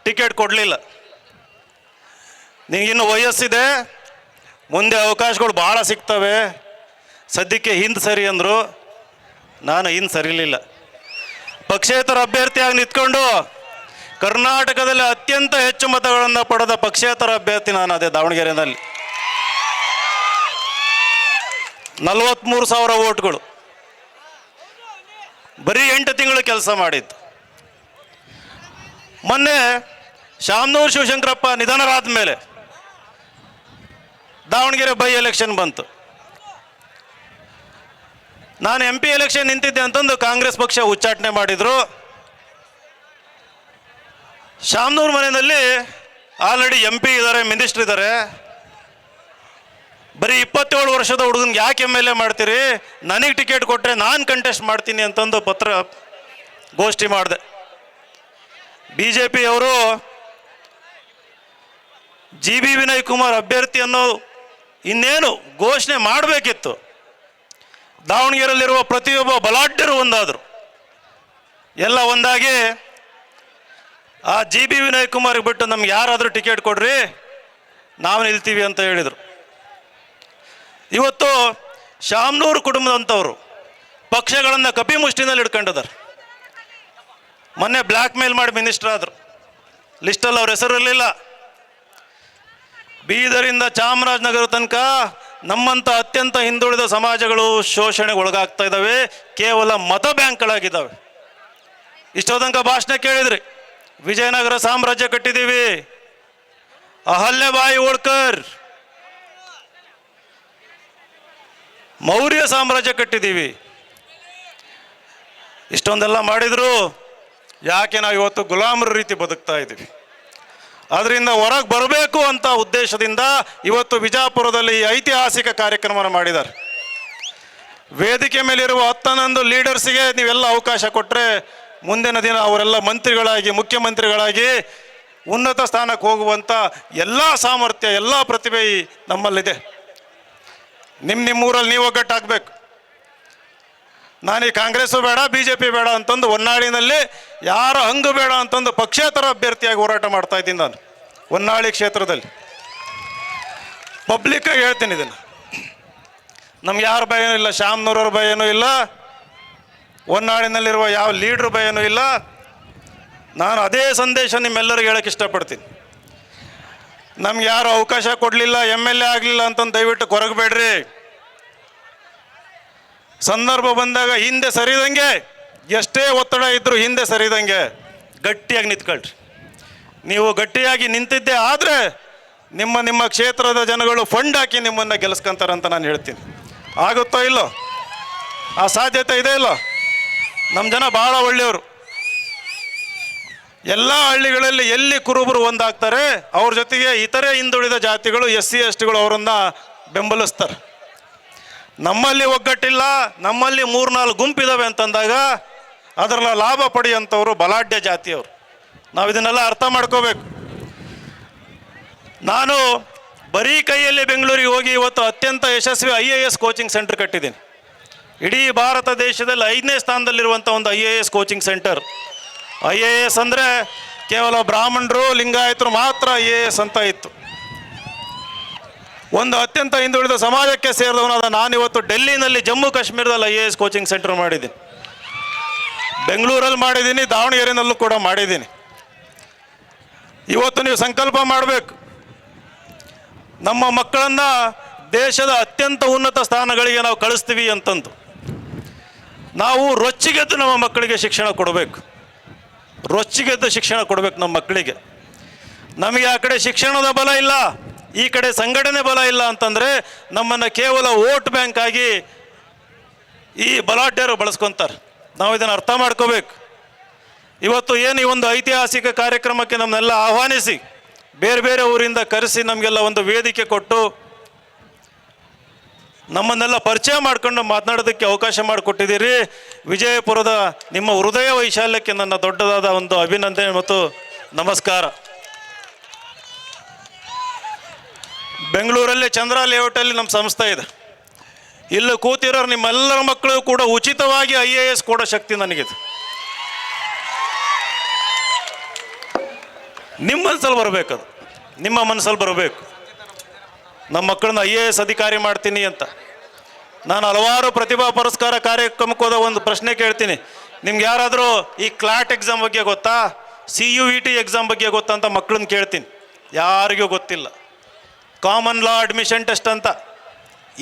Ticket ಕೊಡಲಿಲ್ಲ. ನಿಮಗಿನ್ನು ವಯಸ್ಸಿದೆ, ಮುಂದೆ ಅವಕಾಶಗಳು ಭಾಳ ಸಿಗ್ತವೆ, ಸದ್ಯಕ್ಕೆ ಹಿಂದೆ ಸರಿ ಅಂದರು. ನಾನು ಹಿಂದೆ ಸರಿಲಿಲ್ಲ. ಪಕ್ಷೇತರ ಅಭ್ಯರ್ಥಿಯಾಗಿ ನಿಂತ್ಕೊಂಡು ಕರ್ನಾಟಕದಲ್ಲಿ ಅತ್ಯಂತ ಹೆಚ್ಚು ಮತಗಳನ್ನು ಪಡೆದ ಪಕ್ಷೇತರ ಅಭ್ಯರ್ಥಿ ನಾನು. ಅದೇ ದಾವಣಗೆರೆಯಲ್ಲಿ 43,000 ಓಟ್ಗಳು. ಬರೀ 8 ತಿಂಗಳು ಕೆಲಸ ಮಾಡಿದ್ದು. ಮೊನ್ನೆ ಶಾಮನೂರು ಶಿವಶಂಕರಪ್ಪ ನಿಧನರಾದ ಮೇಲೆ ದಾವಣಗೆರೆ ಬೈ ಎಲೆಕ್ಷನ್ ಬಂತು. ನಾನು MP ಎಲೆಕ್ಷನ್ ನಿಂತಿದ್ದೆ ಅಂತಂದು ಕಾಂಗ್ರೆಸ್ ಪಕ್ಷ ಉಚ್ಚಾಟನೆ ಮಾಡಿದರು. ಶಾಮನೂರು ಮನೆಯಲ್ಲಿ ಆಲ್ರೆಡಿ MP ಇದ್ದಾರೆ, ಮಿನಿಸ್ಟ್ರ್ ಇದ್ದಾರೆ. ಬರೀ 27 ವರ್ಷದ ಹುಡುಗನಿಗೆ ಯಾಕೆ MLA ಮಾಡ್ತೀರಿ, ನನಗೆ ಟಿಕೆಟ್ ಕೊಟ್ಟರೆ ನಾನು ಕಂಟೆಸ್ಟ್ ಮಾಡ್ತೀನಿ ಅಂತಂದು ಪತ್ರ ಗೋಷ್ಠಿ ಮಾಡಿದೆ. BJP ಅವರು GB ವಿನಯ್ ಕುಮಾರ್ ಅಭ್ಯರ್ಥಿಯನ್ನು ಇನ್ನೇನು ಘೋಷಣೆ ಮಾಡಬೇಕಿತ್ತು. ದಾವಣಗೆರೆಯಲ್ಲಿರುವ ಪ್ರತಿಯೊಬ್ಬ ಬಲಾಢ್ಯರು ಒಂದಾದರು. ಎಲ್ಲ ಒಂದಾಗಿ ಆ GB ವಿನಯ್ ಕುಮಾರ್ಗೆ ಬಿಟ್ಟು ನಮ್ಗೆ ಯಾರಾದರೂ ಟಿಕೆಟ್ ಕೊಡ್ರಿ, ನಾವು ನಿಲ್ತೀವಿ ಅಂತ ಹೇಳಿದರು. ಇವತ್ತು ಶಾಮನೂರು ಕುಟುಂಬದಂಥವರು ಪಕ್ಷಗಳನ್ನು ಕಪಿಮುಷ್ಟಿನಲ್ಲಿ ಹಿಡ್ಕೊಂಡಿದ್ದಾರೆ. ಮೊನ್ನೆ ಬ್ಲ್ಯಾಕ್ ಮೇಲ್ ಮಾಡಿ ಮಿನಿಸ್ಟರ್ ಆದರು. ಲಿಸ್ಟಲ್ಲಿ ಅವ್ರ ಹೆಸರು ಇರಲಿಲ್ಲ. ಬೀದರಿಂದ ಚಾಮರಾಜನಗರ ತನಕ ನಮ್ಮಂಥ ಅತ್ಯಂತ ಹಿಂದುಳಿದ ಸಮಾಜಗಳು ಶೋಷಣೆಗೆ ಒಳಗಾಗ್ತಾ ಇದ್ದಾವೆ. ಕೇವಲ ಮತ ಬ್ಯಾಂಕ್ಗಳಾಗಿದ್ದಾವೆ. ಇಷ್ಟೋ ತನಕ ಭಾಷಣ ಕೇಳಿದ್ರಿ. ವಿಜಯನಗರ ಸಾಮ್ರಾಜ್ಯ ಕಟ್ಟಿದ್ದೀವಿ, ಅಹಲ್ಯಬಾಯಿ ಹೋಳ್ಕರ್, ಮೌರ್ಯ ಸಾಮ್ರಾಜ್ಯ ಕಟ್ಟಿದ್ದೀವಿ. ಇಷ್ಟೊಂದೆಲ್ಲ ಮಾಡಿದ್ರು ಯಾಕೆ ನಾವು ಇವತ್ತು ಗುಲಾಮರ ರೀತಿ ಬದುಕ್ತಾ ಇದ್ದೀವಿ? ಅದರಿಂದ ಹೊರಗೆ ಬರಬೇಕು ಅಂತ ಉದ್ದೇಶದಿಂದ ಇವತ್ತು ವಿಜಾಪುರದಲ್ಲಿ ಐತಿಹಾಸಿಕ ಕಾರ್ಯಕ್ರಮವನ್ನು ಮಾಡಿದ್ದಾರೆ. ವೇದಿಕೆ ಮೇಲಿರುವ 11 ಲೀಡರ್ಸಿಗೆ ನೀವೆಲ್ಲ ಅವಕಾಶ ಕೊಟ್ಟರೆ ಮುಂದಿನ ದಿನ ಅವರೆಲ್ಲ ಮಂತ್ರಿಗಳಾಗಿ, ಮುಖ್ಯಮಂತ್ರಿಗಳಾಗಿ ಉನ್ನತ ಸ್ಥಾನಕ್ಕೆ ಹೋಗುವಂಥ ಎಲ್ಲ ಸಾಮರ್ಥ್ಯ, ಎಲ್ಲ ಪ್ರತಿಭೆ ನಮ್ಮಲ್ಲಿದೆ. ನಿಮ್ಮೂರಲ್ಲಿ ನೀವು ಒಗ್ಗಟ್ಟಾಗಬೇಕು. ನಾನು ಈ ಕಾಂಗ್ರೆಸ್ಸು ಬೇಡ, BJP ಬೇಡ ಅಂತಂದು ಹೊನ್ನಾಳಿನಲ್ಲಿ ಯಾರ ಹಂಗು ಬೇಡ ಅಂತಂದು ಪಕ್ಷೇತರ ಅಭ್ಯರ್ಥಿಯಾಗಿ ಹೋರಾಟ ಮಾಡ್ತಾ ಇದ್ದೀನಿ ನಾನು. ಹೊನ್ನಾಳಿ ಕ್ಷೇತ್ರದಲ್ಲಿ ಪಬ್ಲಿಕ್ಕಾಗಿ ಹೇಳ್ತೀನಿ ಇದನ್ನು. ನಮ್ಗೆ ಯಾರ ಭಯನೂ ಇಲ್ಲ, ಶಾಮನೂರವ್ರ ಭಯನೂ ಇಲ್ಲ, ಹೊನ್ನಾಳಿನಲ್ಲಿರುವ ಯಾವ ಲೀಡ್ರ್ ಭಯನೂ ಇಲ್ಲ. ನಾನು ಅದೇ ಸಂದೇಶ ನಿಮ್ಮೆಲ್ಲರಿಗೂ ಹೇಳೋಕ್ಕೆ ಇಷ್ಟಪಡ್ತೀನಿ. ನಮ್ಗೆ ಯಾರು ಅವಕಾಶ ಕೊಡಲಿಲ್ಲ, MLA ಆಗಲಿಲ್ಲ ಅಂತಂದು ದಯವಿಟ್ಟು ಕೊರಗಬೇಡ್ರಿ. ಸಂದರ್ಭ ಬಂದಾಗ ಹಿಂದೆ ಸರಿದಂಗೆ, ಎಷ್ಟೇ ಒತ್ತಡ ಇದ್ದರೂ ಹಿಂದೆ ಸರಿದಂಗೆ ಗಟ್ಟಿಯಾಗಿ ನಿಂತ್ಕೊಳ್ರಿ. ನೀವು ಗಟ್ಟಿಯಾಗಿ ನಿಂತಿದ್ದೇ ಆದರೆ ನಿಮ್ಮ ಕ್ಷೇತ್ರದ ಜನಗಳು ಫಂಡ್ ಹಾಕಿ ನಿಮ್ಮನ್ನು ಗೆಲ್ಲಿಸ್ಕೊಂತಾರಂತ ನಾನು ಹೇಳ್ತೀನಿ. ಆಗುತ್ತೋ ಇಲ್ಲೋ? ಆ ಸಾಧ್ಯತೆ ಇದೆ ಇಲ್ಲೋ? ನಮ್ಮ ಜನ ಭಾಳ ಒಳ್ಳೆಯವರು. ಎಲ್ಲ ಹಳ್ಳಿಗಳಲ್ಲಿ ಎಲ್ಲಿ ಕುರುಬರು ಒಂದಾಗ್ತಾರೆ, ಅವ್ರ ಜೊತೆಗೆ ಇತರೆ ಹಿಂದುಳಿದ ಜಾತಿಗಳು, SC STಗಳು ಅವರನ್ನು ಬೆಂಬಲಿಸ್ತಾರೆ. ನಮ್ಮಲ್ಲಿ ಒಗ್ಗಟ್ಟಿಲ್ಲ, ನಮ್ಮಲ್ಲಿ 3-4 ಗುಂಪಿದ್ದಾವೆ ಅಂತಂದಾಗ ಅದರ ಲಾಭ ಪಡೆಯುವಂಥವ್ರು ಬಲಾಢ್ಯ ಜಾತಿಯವರು. ನಾವು ಇದನ್ನೆಲ್ಲ ಅರ್ಥ ಮಾಡ್ಕೋಬೇಕು. ನಾನು ಬರೀ ಕೈಯಲ್ಲಿ ಬೆಂಗಳೂರಿಗೆ ಹೋಗಿ ಇವತ್ತು ಅತ್ಯಂತ ಯಶಸ್ವಿ IAS ಕೋಚಿಂಗ್ ಸೆಂಟರ್ ಕಟ್ಟಿದ್ದೀನಿ. ಇಡೀ ಭಾರತ ದೇಶದಲ್ಲಿ 5ನೇ ಸ್ಥಾನದಲ್ಲಿರುವಂಥ ಒಂದು IAS ಕೋಚಿಂಗ್ ಸೆಂಟರ್. IAS ಅಂದರೆ ಕೇವಲ ಬ್ರಾಹ್ಮಣರು, ಲಿಂಗಾಯತರು ಮಾತ್ರ IAS ಅಂತ ಇತ್ತು. ಒಂದು ಅತ್ಯಂತ ಹಿಂದುಳಿದ ಸಮಾಜಕ್ಕೆ ಸೇರಿದವನಾದ ನಾನಿವತ್ತು ಡೆಲ್ಲಿನಲ್ಲಿ, ಜಮ್ಮು ಕಾಶ್ಮೀರದಲ್ಲಿ IAS ಕೋಚಿಂಗ್ ಸೆಂಟರ್ ಮಾಡಿದ್ದೀನಿ. ಬೆಂಗಳೂರಲ್ಲಿ ಮಾಡಿದ್ದೀನಿ, ದಾವಣಗೆರೆನಲ್ಲೂ ಕೂಡ ಮಾಡಿದ್ದೀನಿ. ಇವತ್ತು ನೀವು ಸಂಕಲ್ಪ ಮಾಡಬೇಕು, ನಮ್ಮ ಮಕ್ಕಳನ್ನು ದೇಶದ ಅತ್ಯಂತ ಉನ್ನತ ಸ್ಥಾನಗಳಿಗೆ ನಾವು ಕಳಿಸ್ತೀವಿ ಅಂತಂದು. ನಾವು ರೊಚ್ಚಿಗೆದ್ದು ನಮ್ಮ ಮಕ್ಕಳಿಗೆ ಶಿಕ್ಷಣ ಕೊಡಬೇಕು. ರೊಚ್ಚಿಗೆದ್ದು ಶಿಕ್ಷಣ ಕೊಡಬೇಕು ನಮ್ಮ ಮಕ್ಕಳಿಗೆ. ನಮಗೆ ಆ ಕಡೆ ಶಿಕ್ಷಣದ ಬಲ ಇಲ್ಲ, ಈ ಕಡೆ ಸಂಘಟನೆ ಬಲ ಇಲ್ಲ ಅಂತಂದರೆ ನಮ್ಮನ್ನು ಕೇವಲ ವೋಟ್ ಬ್ಯಾಂಕ್ ಆಗಿ ಈ ಬಲಾಢ್ಯರು ಬಳಸ್ಕೊತಾರೆ. ನಾವು ಇದನ್ನು ಅರ್ಥ ಮಾಡ್ಕೋಬೇಕು. ಇವತ್ತು ಏನು ಈ ಒಂದು ಐತಿಹಾಸಿಕ ಕಾರ್ಯಕ್ರಮಕ್ಕೆ ನಮ್ಮನ್ನೆಲ್ಲ ಆಹ್ವಾನಿಸಿ, ಬೇರೆ ಬೇರೆ ಊರಿಂದ ಕರೆಸಿ ನಮಗೆಲ್ಲ ಒಂದು ವೇದಿಕೆ ಕೊಟ್ಟು ನಮ್ಮನ್ನೆಲ್ಲ ಪರಿಚಯ ಮಾಡ್ಕೊಂಡು ಮಾತನಾಡೋದಕ್ಕೆ ಅವಕಾಶ ಮಾಡಿಕೊಟ್ಟಿದ್ದೀರಿ. ವಿಜಯಪುರದ ನಿಮ್ಮ ಹೃದಯ ವೈಶಾಲ್ಯಕ್ಕೆ ನನ್ನ ದೊಡ್ಡದಾದ ಒಂದು ಅಭಿನಂದನೆ ಮತ್ತು ನಮಸ್ಕಾರ. ಬೆಂಗಳೂರಲ್ಲಿ ಚಂದ್ರ ಲೇಔಟಲ್ಲಿ ನಮ್ಮ ಸಂಸ್ಥೆ ಇದೆ. ಇಲ್ಲಿ ಕೂತಿರೋರು ನಿಮ್ಮೆಲ್ಲರ ಮಕ್ಕಳು ಕೂಡ ಉಚಿತವಾಗಿ IAS ಕೊಡೋ ಶಕ್ತಿ ನನಗಿದೆ. ನಿಮ್ಮ ಮನಸ್ಸಲ್ಲಿ ಬರಬೇಕದು, ನಿಮ್ಮ ಮನಸ್ಸಲ್ಲಿ ಬರಬೇಕು. ನಮ್ಮ ಮಕ್ಕಳನ್ನ IAS ಅಧಿಕಾರಿ ಮಾಡ್ತೀನಿ ಅಂತ. ನಾನು ಹಲವಾರು ಪ್ರತಿಭಾ ಪುರಸ್ಕಾರ ಕಾರ್ಯಕ್ರಮಕ್ಕೆ ಹೋದ ಒಂದು ಪ್ರಶ್ನೆ ಕೇಳ್ತೀನಿ, ನಿಮ್ಗೆ ಯಾರಾದರೂ ಈ ಕ್ಲಾಟ್ ಎಕ್ಸಾಮ್ ಬಗ್ಗೆ ಗೊತ್ತಾ, CUET ಎಕ್ಸಾಮ್ ಬಗ್ಗೆ ಗೊತ್ತಾ ಅಂತ ಮಕ್ಕಳನ್ನ ಕೇಳ್ತೀನಿ. ಯಾರಿಗೂ ಗೊತ್ತಿಲ್ಲ. ಕಾಮನ್ ಲಾ ಅಡ್ಮಿಷನ್ ಟೆಸ್ಟ್ ಅಂತ.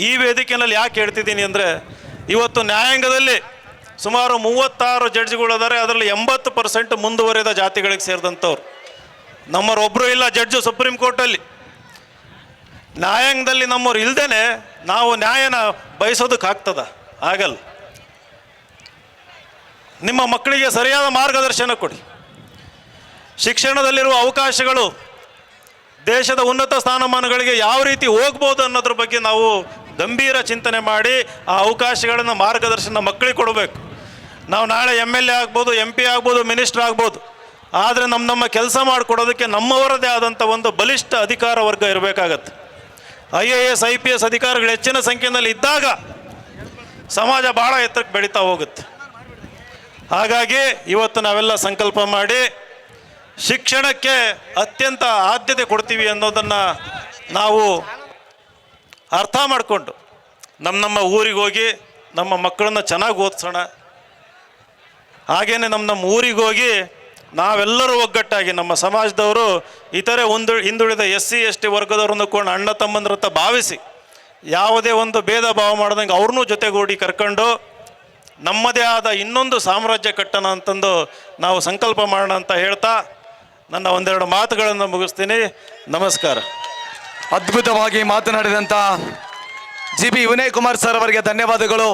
ಈ ವೇದಿಕೆಯಲ್ಲಿ ಯಾಕೆ ಹೇಳ್ತಿದ್ದೀನಿ ಅಂದರೆ, ಇವತ್ತು ನ್ಯಾಯಾಂಗದಲ್ಲಿ ಸುಮಾರು 36 ಜಡ್ಜ್ಗಳಿದ್ದಾರೆ. ಅದರಲ್ಲಿ 80% ಮುಂದುವರೆದ ಜಾತಿಗಳಿಗೆ ಸೇರಿದಂಥವ್ರು. ನಮ್ಮವರೊಬ್ಬರು ಇಲ್ಲ ಜಡ್ಜು ಸುಪ್ರೀಂ ಕೋರ್ಟಲ್ಲಿ. ನ್ಯಾಯಾಂಗದಲ್ಲಿ ನಮ್ಮವ್ರು ಇಲ್ದೇನೆ ನಾವು ನ್ಯಾಯನ ಬಯಸೋದಕ್ಕಾಗ್ತದ? ಆಗಲ್ಲ. ನಿಮ್ಮ ಮಕ್ಕಳಿಗೆ ಸರಿಯಾದ ಮಾರ್ಗದರ್ಶನ ಕೊಡಿ. ಶಿಕ್ಷಣದಲ್ಲಿರುವ ಅವಕಾಶಗಳು ದೇಶದ ಉನ್ನತ ಸ್ಥಾನಮಾನಗಳಿಗೆ ಯಾವ ರೀತಿ ಹೋಗ್ಬೋದು ಅನ್ನೋದ್ರ ಬಗ್ಗೆ ನಾವು ಗಂಭೀರ ಚಿಂತನೆ ಮಾಡಿ ಆ ಅವಕಾಶಗಳನ್ನು ಮಾರ್ಗದರ್ಶನ ಮಕ್ಕಳಿಗೆ ಕೊಡಬೇಕು. ನಾವು ನಾಳೆ MLA ಆಗ್ಬೋದು, MP ಆಗ್ಬೋದು, ಮಿನಿಸ್ಟರ್ ಆಗ್ಬೋದು. ಆದರೆ ನಮ್ಮ ಕೆಲಸ ಮಾಡಿಕೊಡೋದಕ್ಕೆ ನಮ್ಮವರದೇ ಆದಂಥ ಒಂದು ಬಲಿಷ್ಠ ಅಧಿಕಾರ ವರ್ಗ ಇರಬೇಕಾಗತ್ತೆ. IAS IPS ಅಧಿಕಾರಿಗಳು ಹೆಚ್ಚಿನ ಸಂಖ್ಯೆಯಲ್ಲಿ ಇದ್ದಾಗ ಸಮಾಜ ಭಾಳ ಎತ್ತರಕ್ಕೆ ಬೆಳೀತಾ ಹೋಗುತ್ತೆ. ಹಾಗಾಗಿ ಇವತ್ತು ನಾವೆಲ್ಲ ಸಂಕಲ್ಪ ಮಾಡಿ ಶಿಕ್ಷಣಕ್ಕೆ ಅತ್ಯಂತ ಆದ್ಯತೆ ಕೊಡ್ತೀವಿ ಅನ್ನೋದನ್ನು ನಾವು ಅರ್ಥ ಮಾಡಿಕೊಂಡು ನಮ್ಮ ಊರಿಗೆ ಹೋಗಿ ನಮ್ಮ ಮಕ್ಕಳನ್ನ ಚೆನ್ನಾಗಿ ಓದಿಸೋಣ. ಹಾಗೆಯೇ ನಮ್ಮ ಊರಿಗೆ ಹೋಗಿ ನಾವೆಲ್ಲರೂ ಒಗ್ಗಟ್ಟಾಗಿ ನಮ್ಮ ಸಮಾಜದವರು ಇತರೆ ಹಿಂದುಳಿದ SC ST ವರ್ಗದವ್ರನ್ನು ಕೊಂಡು ಅಣ್ಣ ತಮ್ಮಂದ್ರ ಅಂತ ಭಾವಿಸಿ ಯಾವುದೇ ಒಂದು ಭೇದ ಭಾವ ಮಾಡ್ದಂಗೆ ಅವ್ರನ್ನೂ ಜೊತೆಗೂಡಿ ಕರ್ಕೊಂಡು ನಮ್ಮದೇ ಆದ ಇನ್ನೊಂದು ಸಾಮ್ರಾಜ್ಯ ಕಟ್ಟೋಣ ಅಂತಂದು ನಾವು ಸಂಕಲ್ಪ ಮಾಡೋಣ ಅಂತ ಹೇಳ್ತಾ ನನ್ನ ಒಂದೆರಡು ಮಾತುಗಳನ್ನು ಮುಗಿಸ್ತೀನಿ. ನಮಸ್ಕಾರ. ಅದ್ಭುತವಾಗಿ ಮಾತನಾಡಿದಂಥ GP ವಿನಯ್ ಕುಮಾರ್ ಸರ್ ಅವರಿಗೆ ಧನ್ಯವಾದಗಳು.